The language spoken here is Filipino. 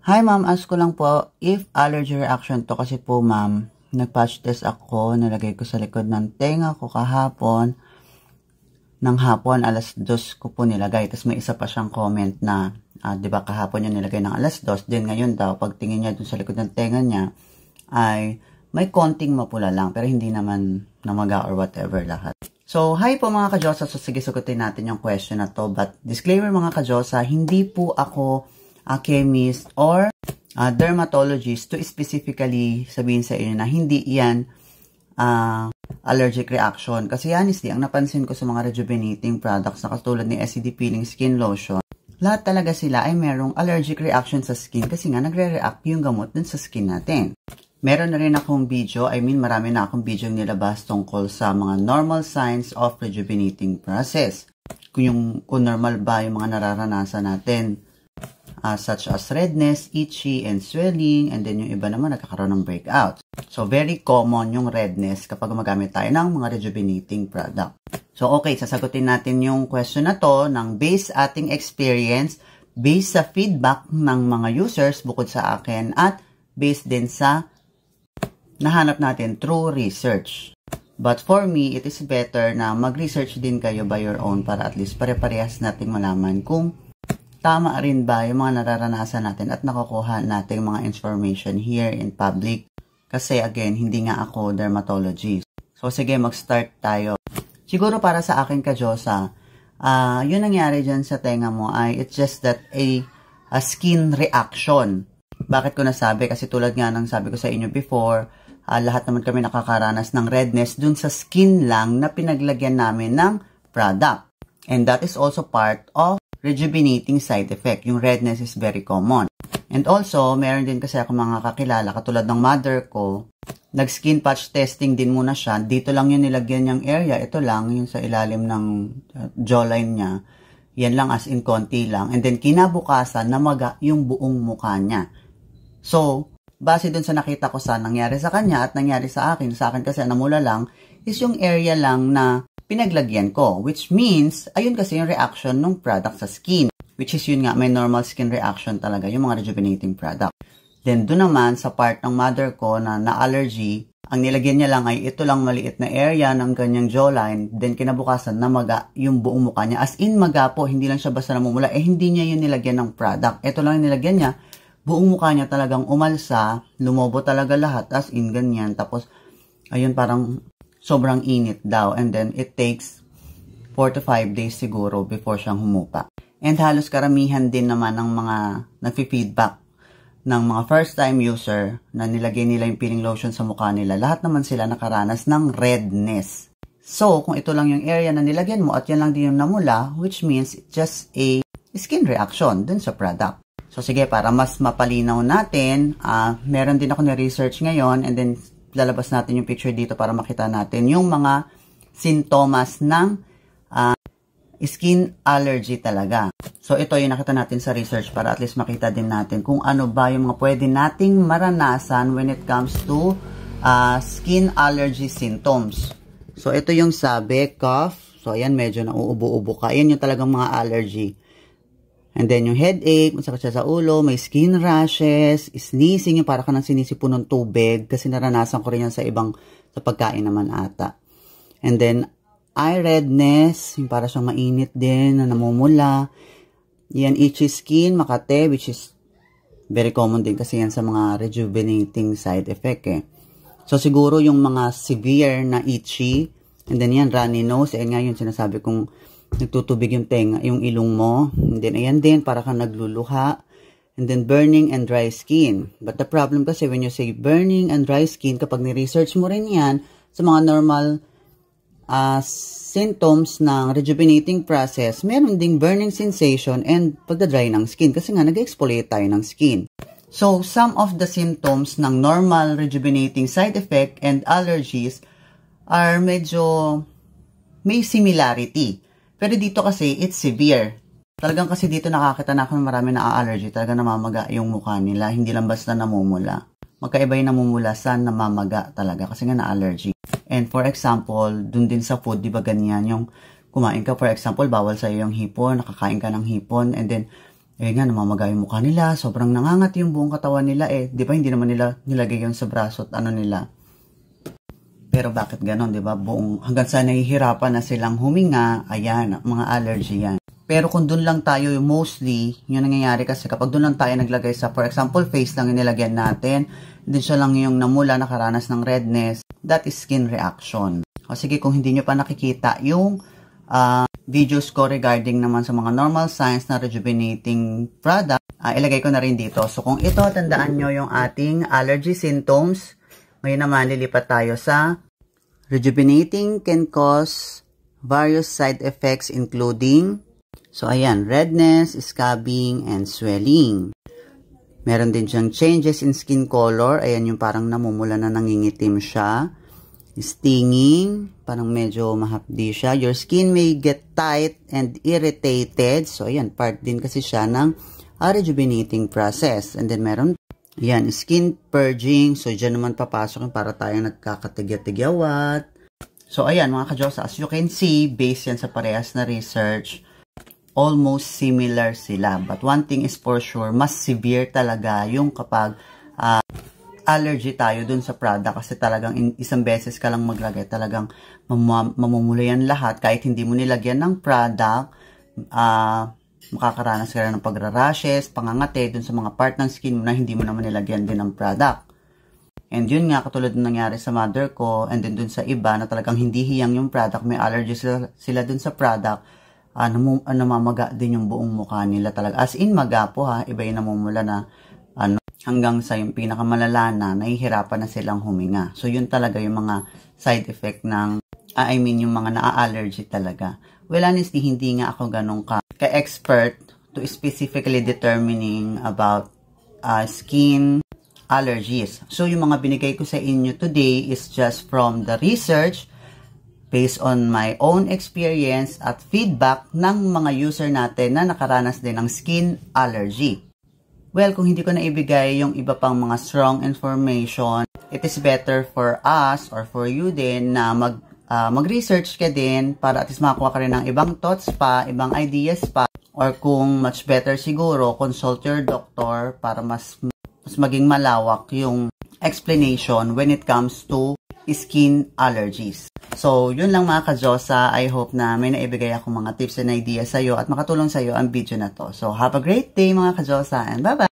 Hi ma'am, ask ko lang po if allergy reaction to kasi po ma'am, nag-patch test ako, nalagay ko sa likod ng tenga ko kahapon. Ng hapon, alas 2 ko po nilagay. Tapos may isa pa siyang comment na, di ba kahapon yung nilagay ng alas 2, then ngayon daw, pag tingin niya dun sa likod ng tenga niya, ay may konting mapula lang, pero hindi naman namaga or whatever lahat. So, hi po mga kajosa. So, sige, sagutin natin yung question na to. But, disclaimer mga kajosa, hindi po ako chemist or dermatologist to specifically sabihin sa inyo na hindi yan allergic reaction. Kasi honestly, ang napansin ko sa mga rejuvenating products na katulad ni SCD Peeling Skin Lotion, lahat talaga sila ay merong allergic reaction sa skin kasi nga nagre-react yung gamot dun sa skin natin. Meron na rin akong video, marami na akong video nilabas tungkol sa mga normal signs of rejuvenating process. Kung normal ba yung mga nararanasan natin, such as redness, itchy, and swelling, and then yung iba naman nagkakaroon ng breakouts. So, very common yung redness kapag gumagamit tayo ng mga rejuvenating product. So, okay, sasagutin natin yung question na to ng based ating experience, based sa feedback ng mga users bukod sa akin, at based din sa nahanap natin through research. But for me, it is better na mag-research din kayo by your own para at least pare-parehas nating malaman kung tama rin ba yung mga nararanasan natin at nakukuha nating mga information here in public. Kasi again, hindi nga ako dermatologist. So sige, mag-start tayo. Siguro para sa akin kajosa, yun nangyari dyan sa tenga mo ay it's just that a skin reaction. Bakit ko nasabi? Kasi tulad nga ng sabi ko sa inyo before, lahat naman kami nakakaranas ng redness dun sa skin lang na pinaglagyan namin ng product. And that is also part of rejuvenating side effect. Yung redness is very common. And also, meron din kasi ako mga kakilala, katulad ng mother ko, nag-skin patch testing din muna siya. Dito lang yung nilagyan niyang area. Ito lang, yung sa ilalim ng jawline niya. Yan lang as in konti lang. And then, kinabukasan, namaga yung buong mukha niya. So, base dun sa nakita ko sa nangyari sa kanya at nangyari sa akin kasi namula lang, is yung area lang na pinaglagyan ko, which means, ayun kasi yung reaction ng product sa skin. Which is yun nga, may normal skin reaction talaga, yung mga rejuvenating product. Then, doon naman, sa part ng mother ko na allergy, ang nilagyan niya lang ay ito lang maliit na area ng kanyang jawline, then kinabukasan, namaga yung buong mukha niya. As in, maga po, hindi lang siya basta namumula, hindi niya yung nilagyan ng product. Ito lang yung nilagyan niya, buong mukha niya talagang umalsa, lumobo talaga lahat, as in, ganyan. Tapos, ayun, parang sobrang init daw. And then, it takes 4 to 5 days siguro before siyang humupa. And halos karamihan din naman ng mga nag-feedback ng mga first-time user na nilagay nila yung peeling lotion sa mukha nila. Lahat naman sila nakaranas ng redness. So, kung ito lang yung area na nilagyan mo at yan lang din yung namula, which means just a skin reaction dun sa product. So, sige, para mas mapalinaw natin, meron din ako na-research ngayon and then lalabas natin yung picture dito para makita natin yung mga sintomas ng skin allergy talaga. So, ito yung nakita natin sa research para at least makita din natin kung ano ba yung mga pwede nating maranasan when it comes to skin allergy symptoms. So, ito yung sabi, cough. So, ayan, medyo nauubo-ubo ka. Ayan yung talagang mga allergy. And then, yung headache, masakit siya sa ulo, may skin rashes, sneezing, yung para ka nang sinisipon ng tubig kasi naranasan ko rin yan sa pagkain naman ata. And then, eye redness, yung para siyang mainit din, na namumula. Yan, itchy skin, makate, which is very common din kasi yan sa mga rejuvenating side effect eh. So, siguro yung mga severe na itchy, and then yan, runny nose, nga yung sinasabi kong nagtutubig yung tenga, yung ilong mo. And then, ayan din, para kang nagluluha. And then, burning and dry skin. But the problem kasi when you say burning and dry skin, kapag ni-research mo rin yan, sa mga normal symptoms ng rejuvenating process, meron ding burning sensation and pagdadry ng skin kasi nga nag-exfoliate tayo ng skin. So, some of the symptoms ng normal rejuvenating side effect and allergies are medyo may similarity. Pero dito kasi, it's severe. Talagang kasi dito nakakita na ako ng marami na allergy. Talagang namamaga yung mukha nila. Hindi lang basta namumula. Magkaiba yung namumula sa namamaga talaga kasi nga na-allergy. And for example, dun din sa food, di ba ganyan yung kumain ka, for example, bawal sa'yo yung hipon, nakakain ka ng hipon, and then Eh nga, namamaga yung mukha nila, sobrang nangangat yung buong katawan nila di ba hindi naman nila nilagay yun sa braso at ano nila. Pero bakit ganon, di ba? Hanggang sa nahihirapan na silang huminga, ayan, mga allergy yan. Pero kung dun lang tayo, mostly, yung nangyayari kasi kapag dun lang tayo naglagay sa, for example, face lang yung nilagyan natin, din siya lang yung namula, nakaranas ng redness, that is skin reaction. O sige, kung hindi nyo pa nakikita yung videos ko regarding naman sa mga normal signs na rejuvenating product, ilagay ko na rin dito. So kung ito, tandaan nyo yung ating allergy symptoms. Ngayon naman, lilipat tayo sa rejuvenating can cause various side effects including, so ayan, redness, scabbing, and swelling. Meron din siyang changes in skin color. Ayan yung parang namumula na nangingitim siya. Stinging, parang medyo mahapdi siya. Your skin may get tight and irritated. So, ayan, part din kasi siya ng rejuvenating process. And then, meron, ayan, skin purging. So, dyan naman papasok yung para tayong nagkakatigya-tigyawat. So, ayan, mga ka-Diyosa, as you can see, based yan sa parehas na research, almost similar sila. But one thing is for sure, mas severe talaga yung kapag allergy tayo dun sa product kasi talagang isang beses ka lang maglagay, talagang mamumula yan lahat. Kahit hindi mo nilagyan ng product, makakaranas ka rin ng pagrarashes, pangangate dun sa mga part ng skin mo na hindi mo naman nilagyan din ng product. And yun nga, katulad ng nangyari sa mother ko, and then dun sa iba na talagang hindi hiyang yung product, may allergy sila dun sa product, namamaga din yung buong mukha nila talaga. As in, maga po ha, iba yung namumula na hanggang sa yung pinakamalala na, nahihirapan na silang huminga. So, yun talaga yung mga side effect ng, yung mga naa-allergy talaga. Well, honestly, hindi nga ako ganun ka-expert to specifically determining about skin allergies. So, yung mga binigay ko sa inyo today is just from the research based on my own experience at feedback ng mga user natin na nakaranas din ng skin allergy. Well, kung hindi ko na ibigay yung iba pang mga strong information, it is better for us or for you din na mag-research ka din para at least makakuha ka rin ng ibang thoughts pa, ibang ideas pa, or kung much better siguro, consult your doctor para mas maging malawak yung explanation when it comes to skin allergies. So, yun lang mga ka-Diyosa. I hope na may naibigay ako mga tips and ideas sa'yo at makatulong sa'yo ang video na to. So, have a great day mga ka-Diyosa and bye-bye!